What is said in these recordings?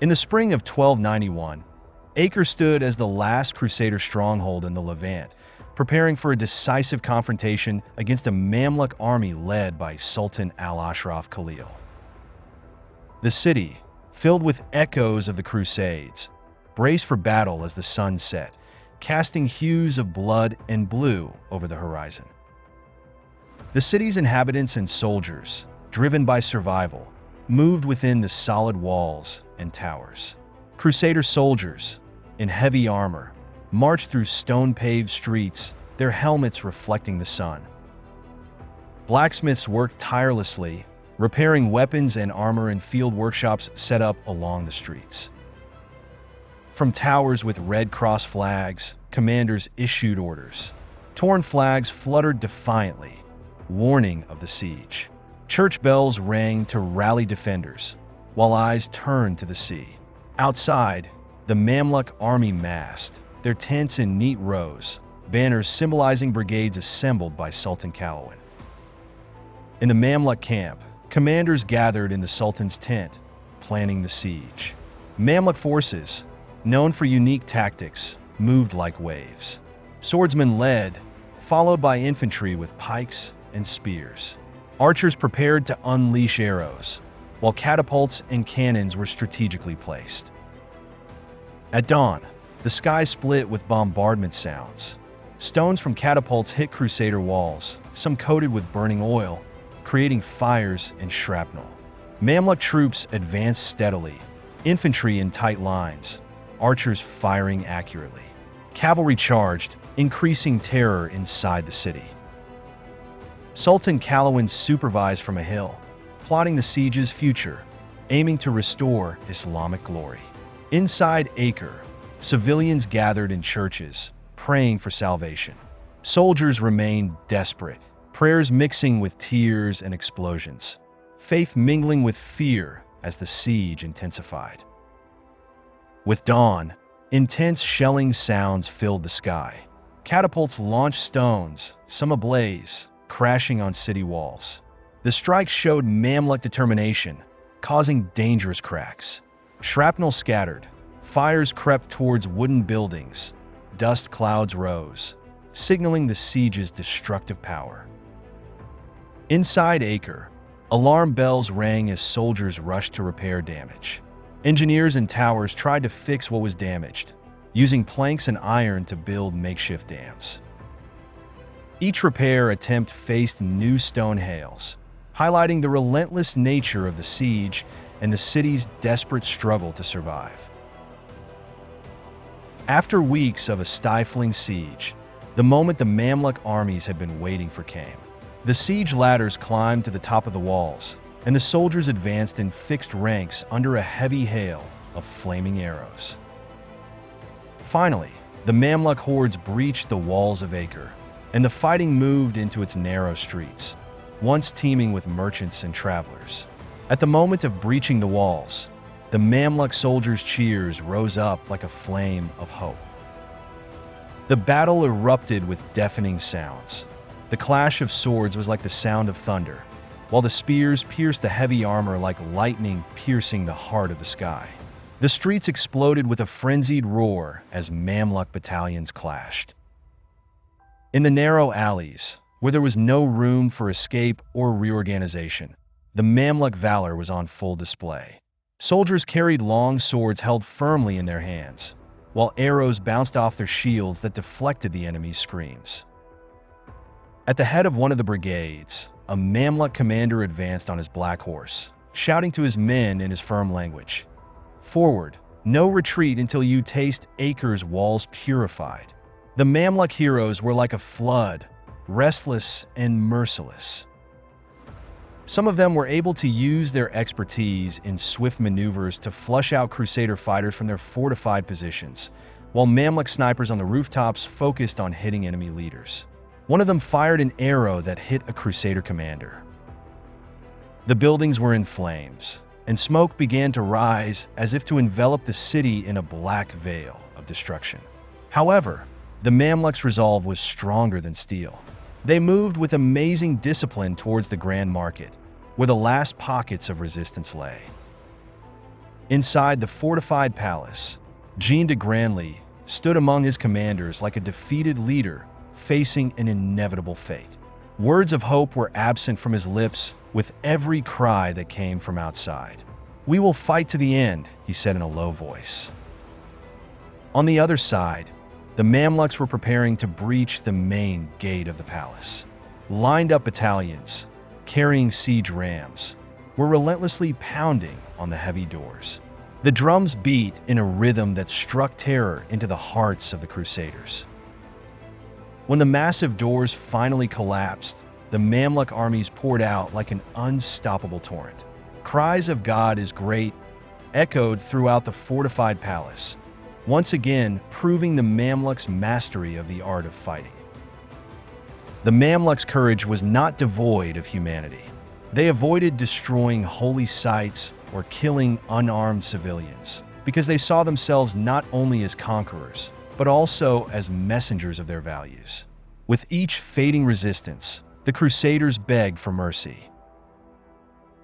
In the spring of 1291, Acre stood as the last Crusader stronghold in the Levant, preparing for a decisive confrontation against a Mamluk army led by Sultan al-Ashraf Khalil. The city, filled with echoes of the Crusades, braced for battle as the sun set, casting hues of blood and blue over the horizon. The city's inhabitants and soldiers, driven by survival, moved within the solid walls and towers. Crusader soldiers, in heavy armor, marched through stone-paved streets, their helmets reflecting the sun. Blacksmiths worked tirelessly, repairing weapons and armor in field workshops set up along the streets. From towers with Red Cross flags, commanders issued orders. Torn flags fluttered defiantly, warning of the siege. Church bells rang to rally defenders, while eyes turned to the sea. Outside, the Mamluk army massed, their tents in neat rows, banners symbolizing brigades assembled by Sultan Khalil. In the Mamluk camp, commanders gathered in the Sultan's tent, planning the siege. Mamluk forces, known for unique tactics, moved like waves. Swordsmen led, followed by infantry with pikes and spears. Archers prepared to unleash arrows, while catapults and cannons were strategically placed. At dawn, the sky split with bombardment sounds. Stones from catapults hit Crusader walls, some coated with burning oil, creating fires and shrapnel. Mamluk troops advanced steadily, infantry in tight lines, archers firing accurately. Cavalry charged, increasing terror inside the city. Sultan Khalil supervised from a hill, plotting the siege's future, aiming to restore Islamic glory. Inside Acre, civilians gathered in churches, praying for salvation. Soldiers remained desperate, prayers mixing with tears and explosions, faith mingling with fear as the siege intensified. With dawn, intense shelling sounds filled the sky. Catapults launched stones, some ablaze, crashing on city walls. The strikes showed Mamluk determination, causing dangerous cracks. Shrapnel scattered, fires crept towards wooden buildings, dust clouds rose, signaling the siege's destructive power. Inside Acre, alarm bells rang as soldiers rushed to repair damage. Engineers and towers tried to fix what was damaged, using planks and iron to build makeshift dams. Each repair attempt faced new stone hails, highlighting the relentless nature of the siege and the city's desperate struggle to survive. After weeks of a stifling siege, the moment the Mamluk armies had been waiting for came. The siege ladders climbed to the top of the walls, and the soldiers advanced in fixed ranks under a heavy hail of flaming arrows. Finally, the Mamluk hordes breached the walls of Acre, and the fighting moved into its narrow streets, once teeming with merchants and travelers. At the moment of breaching the walls, the Mamluk soldiers' cheers rose up like a flame of hope. The battle erupted with deafening sounds. The clash of swords was like the sound of thunder, while the spears pierced the heavy armor like lightning piercing the heart of the sky. The streets exploded with a frenzied roar as Mamluk battalions clashed. In the narrow alleys, where there was no room for escape or reorganization, the Mamluk valor was on full display. Soldiers carried long swords held firmly in their hands, while arrows bounced off their shields that deflected the enemy's screams. At the head of one of the brigades, a Mamluk commander advanced on his black horse, shouting to his men in his firm language, "Forward, no retreat until you taste Acre's walls purified." The Mamluk heroes were like a flood, restless and merciless. Some of them were able to use their expertise in swift maneuvers to flush out Crusader fighters from their fortified positions, while Mamluk snipers on the rooftops focused on hitting enemy leaders. One of them fired an arrow that hit a Crusader commander. The buildings were in flames, and smoke began to rise as if to envelop the city in a black veil of destruction. However, the Mamluks' resolve was stronger than steel. They moved with amazing discipline towards the Grand Market, where the last pockets of resistance lay. Inside the fortified palace, Jean de Grandly stood among his commanders like a defeated leader facing an inevitable fate. Words of hope were absent from his lips with every cry that came from outside. "We will fight to the end," he said in a low voice. On the other side, the Mamluks were preparing to breach the main gate of the palace. Lined-up battalions, carrying siege rams, were relentlessly pounding on the heavy doors. The drums beat in a rhythm that struck terror into the hearts of the Crusaders. When the massive doors finally collapsed, the Mamluk armies poured out like an unstoppable torrent. Cries of "God is great" echoed throughout the fortified palace, once again proving the Mamluks' mastery of the art of fighting. The Mamluks' courage was not devoid of humanity. They avoided destroying holy sites or killing unarmed civilians because they saw themselves not only as conquerors, but also as messengers of their values. With each fading resistance, the Crusaders begged for mercy.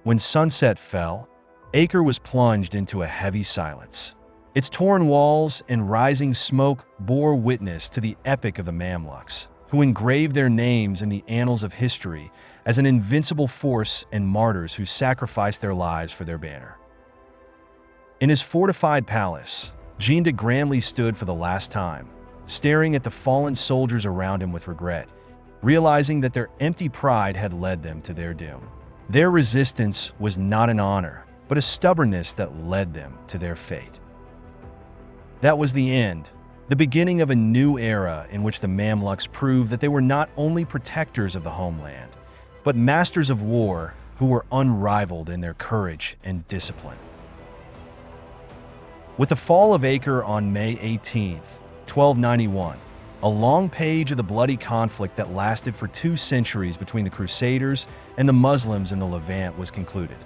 When sunset fell, Acre was plunged into a heavy silence. Its torn walls and rising smoke bore witness to the epic of the Mamluks, who engraved their names in the annals of history as an invincible force and martyrs who sacrificed their lives for their banner. In his fortified palace, Jean de Grandly stood for the last time, staring at the fallen soldiers around him with regret, realizing that their empty pride had led them to their doom. Their resistance was not an honor, but a stubbornness that led them to their fate. That was the end, the beginning of a new era in which the Mamluks proved that they were not only protectors of the homeland, but masters of war who were unrivaled in their courage and discipline. With the fall of Acre on May 18, 1291, a long page of the bloody conflict that lasted for 2 centuries between the Crusaders and the Muslims in the Levant was concluded.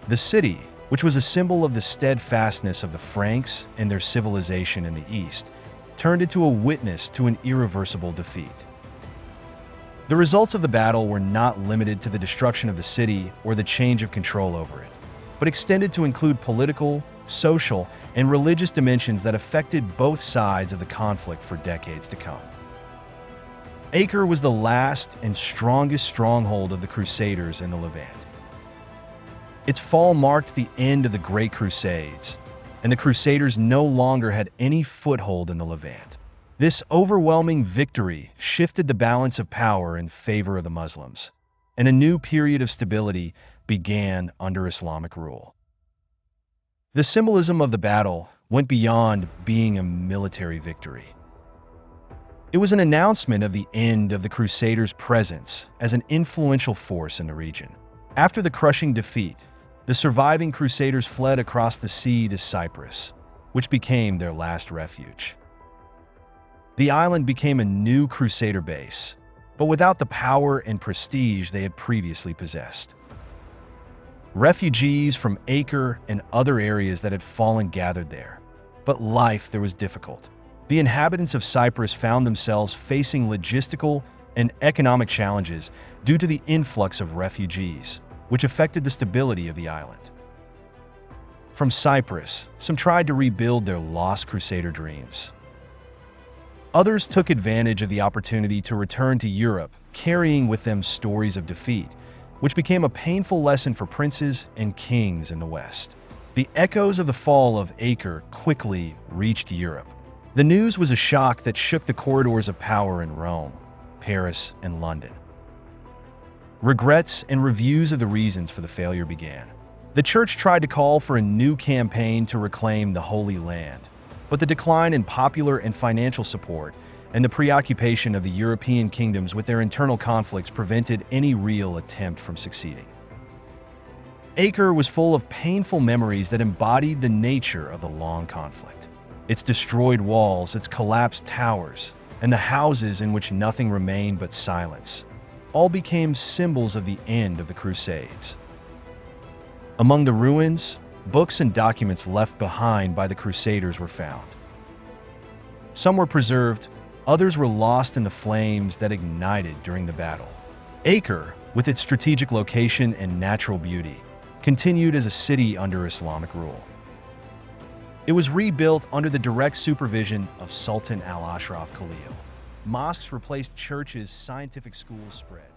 The city, which was a symbol of the steadfastness of the Franks and their civilization in the East, turned into a witness to an irreversible defeat. The results of the battle were not limited to the destruction of the city or the change of control over it, but extended to include political, social, and religious dimensions that affected both sides of the conflict for decades to come. Acre was the last and strongest stronghold of the Crusaders in the Levant. Its fall marked the end of the Great Crusades, and the Crusaders no longer had any foothold in the Levant. This overwhelming victory shifted the balance of power in favor of the Muslims, and a new period of stability began under Islamic rule. The symbolism of the battle went beyond being a military victory. It was an announcement of the end of the Crusaders' presence as an influential force in the region. After the crushing defeat, the surviving Crusaders fled across the sea to Cyprus, which became their last refuge. The island became a new Crusader base, but without the power and prestige they had previously possessed. Refugees from Acre and other areas that had fallen gathered there, but life there was difficult. The inhabitants of Cyprus found themselves facing logistical and economic challenges due to the influx of refugees, which affected the stability of the island. From Cyprus, some tried to rebuild their lost Crusader dreams. Others took advantage of the opportunity to return to Europe, carrying with them stories of defeat, which became a painful lesson for princes and kings in the West. The echoes of the fall of Acre quickly reached Europe. The news was a shock that shook the corridors of power in Rome, Paris, and London. Regrets and reviews of the reasons for the failure began. The Church tried to call for a new campaign to reclaim the Holy Land, but the decline in popular and financial support and the preoccupation of the European kingdoms with their internal conflicts prevented any real attempt from succeeding. Acre was full of painful memories that embodied the nature of the long conflict. Its destroyed walls, its collapsed towers, and the houses in which nothing remained but silence, all became symbols of the end of the Crusades. Among the ruins, books and documents left behind by the Crusaders were found. Some were preserved, others were lost in the flames that ignited during the battle. Acre, with its strategic location and natural beauty, continued as a city under Islamic rule. It was rebuilt under the direct supervision of Sultan al-Ashraf Khalil. Mosques replaced churches, scientific schools spread.